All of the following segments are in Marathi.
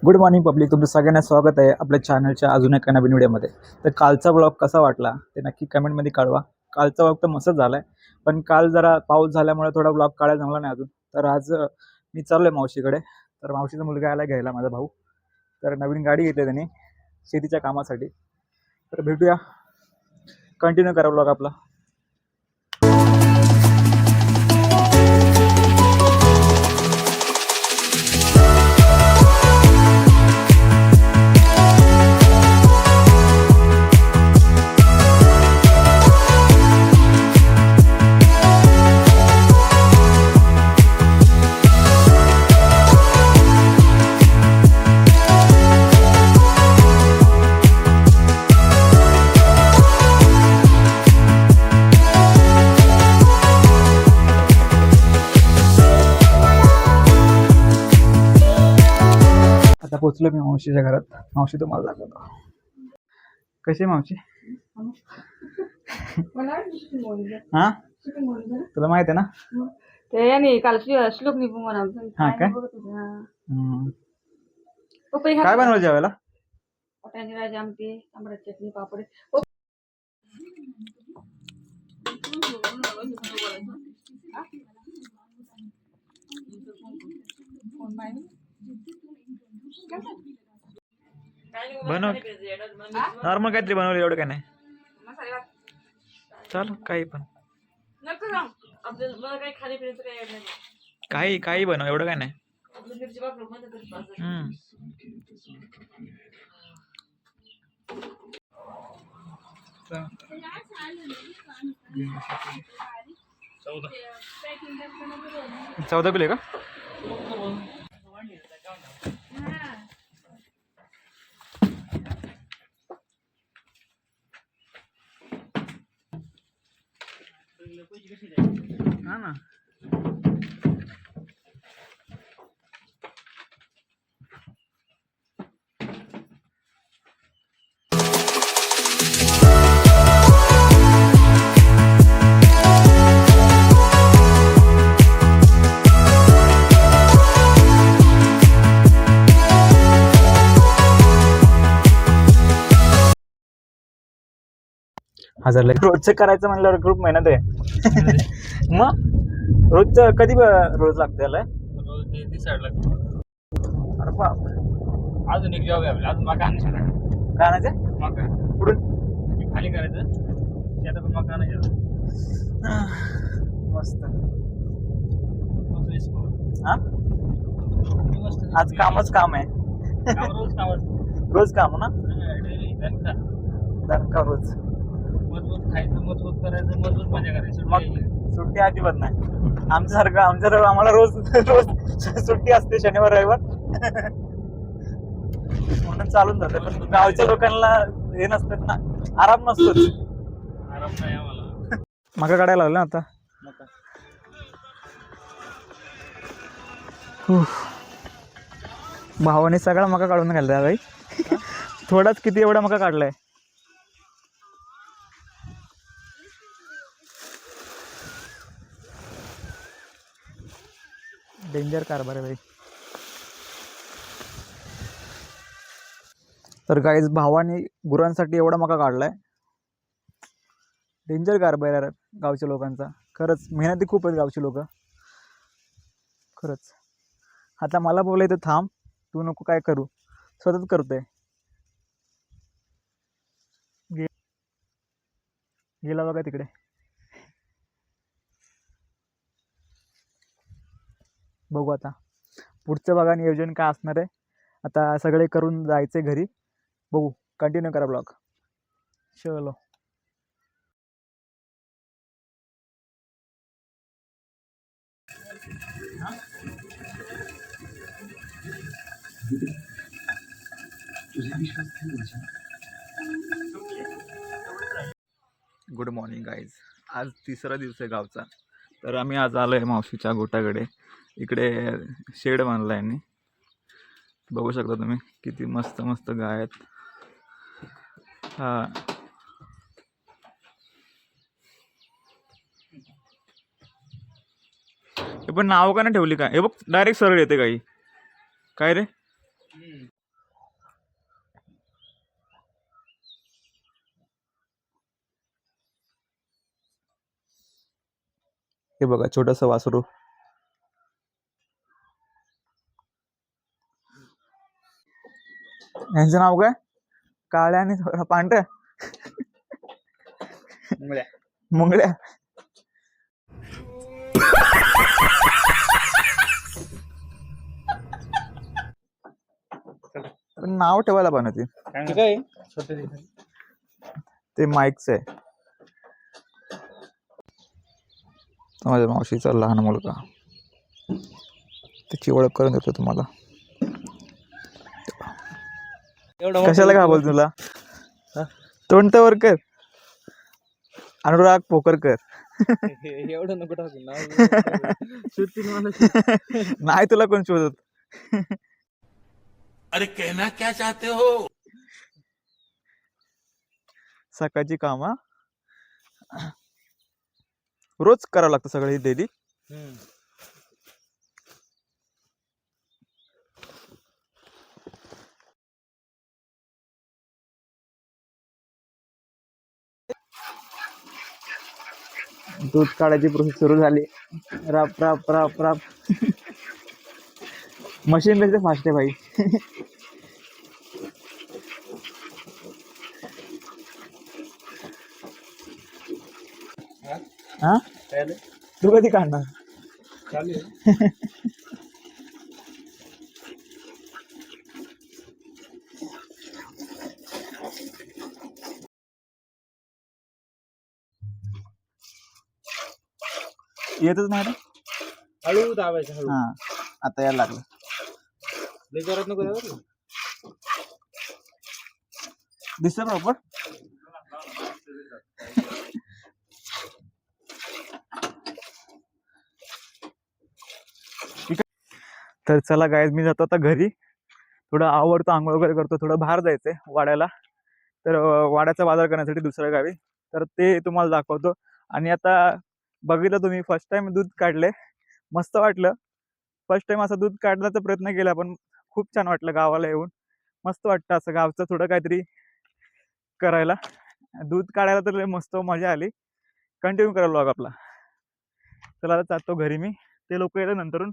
गुड मॉर्निंग पब्लिक, तुमचं सगळ्यांना स्वागत आहे आपल्या चॅनलच्या अजून एका नवीन व्हिडिओमध्ये. तर कालचा ब्लॉग कसा वाटला ते नक्की कमेंटमध्ये कळवा. कालचा ब्लॉग तर मस्तच झाला आहे, पण काल जरा पाऊस झाल्यामुळे थोडा ब्लॉग काढायला जमला नाही अजून. तर आज मी चाललो आहे मावशीकडे. तर मावशीचा मुलगा आला घ्यायला, माझा भाऊ. तर नवीन गाडी घेतली त्यांनी शेतीच्या कामासाठी. तर भेटूया, कंटिन्यू करा ब्लॉग आपला. आता पोचलो मी मावशीच्या घरात. मावशी तुम्हाला दाखवतो. कशी आहे मावशी? हा, तुला माहित आहे ना ते याने काल श्लोक निघून म्हणा. हा काय? काय बनवलं जेवायला? वाटाण्याची भाजी, आमटी, तांबडाची चटणी, पापड. बनव नॉर्मल काहीतरी बनवलं, एवढं काय नाही. चाल काही पण, काही बनव, एवढं काय नाही. चौदा किलो का? हा ना. रोजचं करायचं म्हणल्यावर खूप मेहनत आहे. मग रोजचं कधी रोज लागते त्याला? रोज ते दिसायला लागते. अरे बापरे. अजून एक जॉब आहे आपला, अजून मका आणायचं. काय आणायचं? मका कुठून? ते खाली करायचं, शेतातून मका आणायचं. मस्त. मस्त दिसतो. हा, मस्त. आज कामच काम आहे. रोज काम, रोज काम ना. डेली दणका रोज. मजबूत खायचं, मजबूत करायचं, मजबूत मजा करायची. मग सुट्टी अजिबात नाही आमच्यासारखं. आम्हाला रोज रोज सुट्टी असते, शनिवार रविवार. म्हणून चालून जाते. पण गावच्या लोकांना हे नसतात ना, आराम नसतोच. आराम नाही आम्हाला. मका काढायला लागलं ना आता. भावाने सगळा मका काढून घालला बाई. थोडाच किती, एवढा मका काढलाय. डेंजर कारभार आहे बाई. तर गाईज, भावाने गुरांसाठी एवढा मका काढलाय. डेंजर कारभार आहे गावच्या लोकांचा. खरंच मेहनती खूप आहेत गावची लोक, खरंच. आता मला बोलायचं थांब, तू नको काय करू, स्वतःच करतोय. गेला बघा तिकडे. बघू आता पुढचं बघा नियोजन काय असणार आहे. आता सगळे करून जायचे घरी. बघू, कंटिन्यू करा ब्लॉग. चलो. Good morning guys. आज तिसरा दिवस आहे गावचा. तर आम्ही आज आलो आहे मावशीच्या गोट्याकडे. इकडे शेड बांधला आहे यांनी. बघू शकता तुम्ही किती मस्त मस्त गाय आहेत. हा, हे पण नाव का नाही ठेवली काय? हे बघ डायरेक्ट सरळ येते काही. काय रे? हे बघा छोटस वासरू. यांचं नाव काय? काळ्या आणि थोडा पांढऱ्या मुंगळ्या. पण नाव ठेवायला पण होती. काय छोटे ते माईकच आहे. माझ्या मावशीचा लहान मुलगा. त्याची ओळख करून देतो तुम्हाला. कशाला घाबरतो तुला? तोंडवर कर. अनुराग पोकरकर. एवढं नको टाकू नाही तुला कोण शोधत. अरे कहना क्या चाहते हो? सकाळची काम रोज करावं लागतं सगळं ही डेली. दूध काढायची प्रोसेस सुरू झाली. राप राप राप राप. मशीन पेक्षा फास्ट आहे भाई. हा तू कधी काढणार? येतच नाही रे. हळू दाबायचं हळू. हा आता यायला लागलं. लय जोरात नको दाबू. दिसत प्रॉपर. तर चला गाईज मी जातो आता घरी. थोडं आवडतो, आंघोळ वगैरे करतो. थोडं बाहेर जायचंय वाड्याला. तर वाड्याचा बाजार करण्यासाठी दुसऱ्या गावी. तर ते तुम्हाला दाखवतो. आणि आता बघितलं तुम्ही फर्स्ट टाइम दूध काढले. मस्त वाटलं. फर्स्ट टाइम असं दूध काढण्याचा प्रयत्न केला पण खूप छान वाटलं गावाला येऊन. मस्त वाटतं असं गावचं थोडं काहीतरी करायला. दूध काढायला तर लय मस्त मजा आली. कंटिन्यू करा व्लॉग आपला. चला आता जातो घरी मी. ते लोक येतात नंतरून.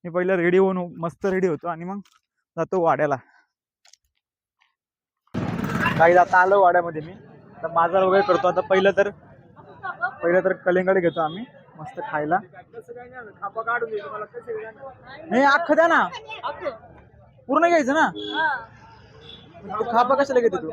मी पहिलं रेडी होऊन मस्त रेडी होतो आणि मग जातो वाड्याला. काही आता आलो वाड्यामध्ये मी. आता बाजार वगैरे करतो. आता पहिलं तर कलिंगड घेतो आम्ही मस्त खायला. नाही अख्खं द्या ना. पूर्ण घ्यायचं ना. खापा कशाला घेते तू?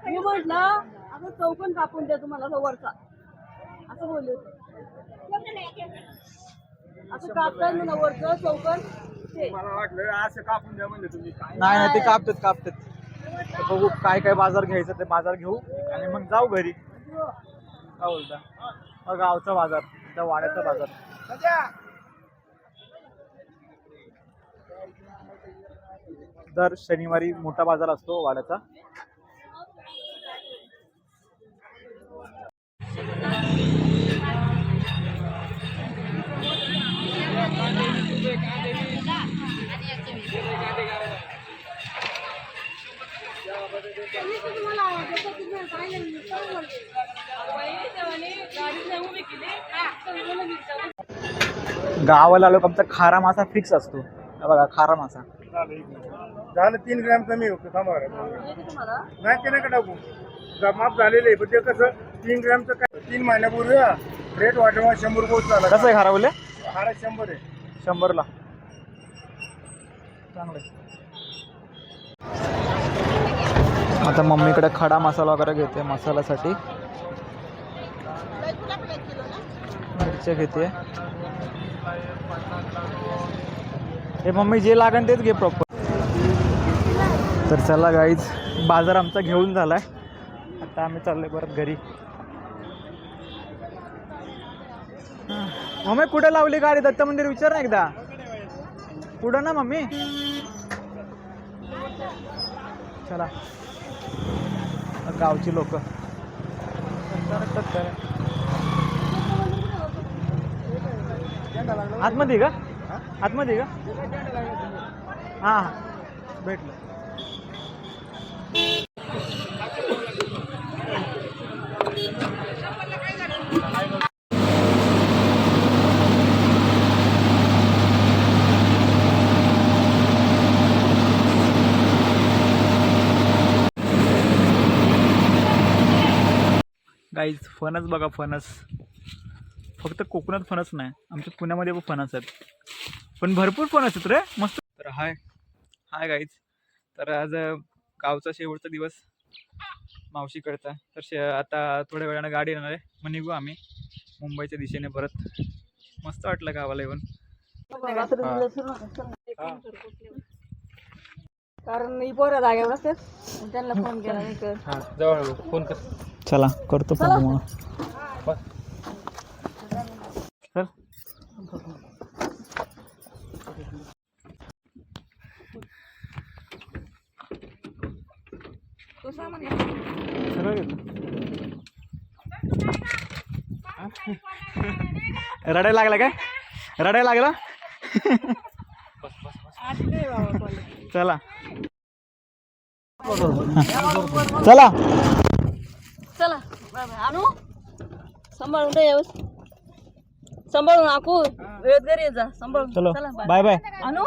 मी म्हटलं असं चौकन कापून द्या तुम्हाला वरचा असं बोलले होते. असं कापतात ना वरचं चौकन. मला वाटलं असं कापून द्या म्हणले तुम्ही. नाही ते कापतात. तर बघू काय काय बाजार घ्यायचं ते बाजार घेऊ आणि मग जाऊ घरी. काय बोलता? गावचा बाजार, त्या वाड्याचा बाजार. दर शनिवारी मोठा बाजार असतो वाड्याचा. गावाला आलो आमचा खारा मासा फिक्स असतो. हा बघा खारा मासा. झालं 3 ग्रॅम कमी होतं. थांबा नाही ते नाही का टाकू. माप झालेलं आहे पण ते कसं 3 ग्रॅमचं काय 3 महिन्यापूर्वी रेट वाढवा 100 रुपये झाला. कसं आहे खारा बोलले? खारा 100 आहे. 100ला. चांगलं. आता मम्मीकडे खडा मसाला वगैरे घेते मसाल्यासाठी. मिरच्या घेते. हे मम्मी जे लागेल तेच घे प्रॉपर. तर चला गाईज बाजार आमचा घेऊन झालाय. आता आम्ही चाललोय परत घरी. मम्मी कुठे लावली गाडी? दत्त मंदिर विचार ना एकदा. कुठं ना मम्मी? चला गावची लोक आतमध्ये का? आतमध्ये का? हां भेटलं. गाईज फणस बघा, फणस फक्त कोकणात फणस नाही, आमच्या पुण्यामध्ये पण फणस आहेत, पण भरपूर फणस आहेत रे, मस्त. तर हाय गाईज, तर आज गावचा शेवटचा दिवस मावशीकडचा. तर आता थोड्या वेळानं गाडी येणार आहे, मग निघू आम्ही मुंबईच्या दिशेने परत. मस्त वाटलं गावाला येऊन. रात्री हा. दिवस फिरू नका. चल. कारण ही पोरं जागेवर असतात, मग त्यांना फोन केला नाही कर. जवळ फोन कर. चला करतो फोन तुम्हाला. चल. तो सामान सगळं घेतो. रडायला लागला काय? रडायला लागला. चला चला चला आणू सांभाळून दे व्यवस्थित. सांभाळून आकू वेळेत घरी येत जा. सांभाळून चलो चला बाय बाय. आणू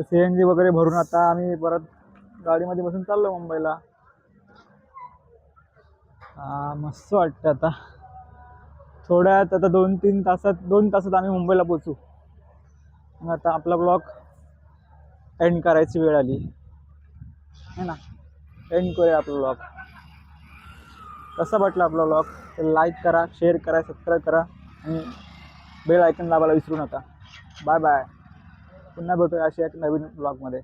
CNG वगैरे भरून आता आम्ही परत गाडीमध्ये बसून चाललो मुंबईला. मस्त वाटतं आता. थोड्यात आता 2-3 तासात आम्ही मुंबईला पोचू. मग आता आपला ब्लॉग एंड करायची वेळ आली है ना. एंड करूया आपला ब्लॉग. कसा वाटला आपला ब्लॉग तर लाईक करा, शेअर करा, सबस्क्राईब करा आणि बेल आयकॉन दाबायला विसरू नका. Bye bye. पुन्हा भेटूया अशा एक नवीन ब्लॉगमध्ये.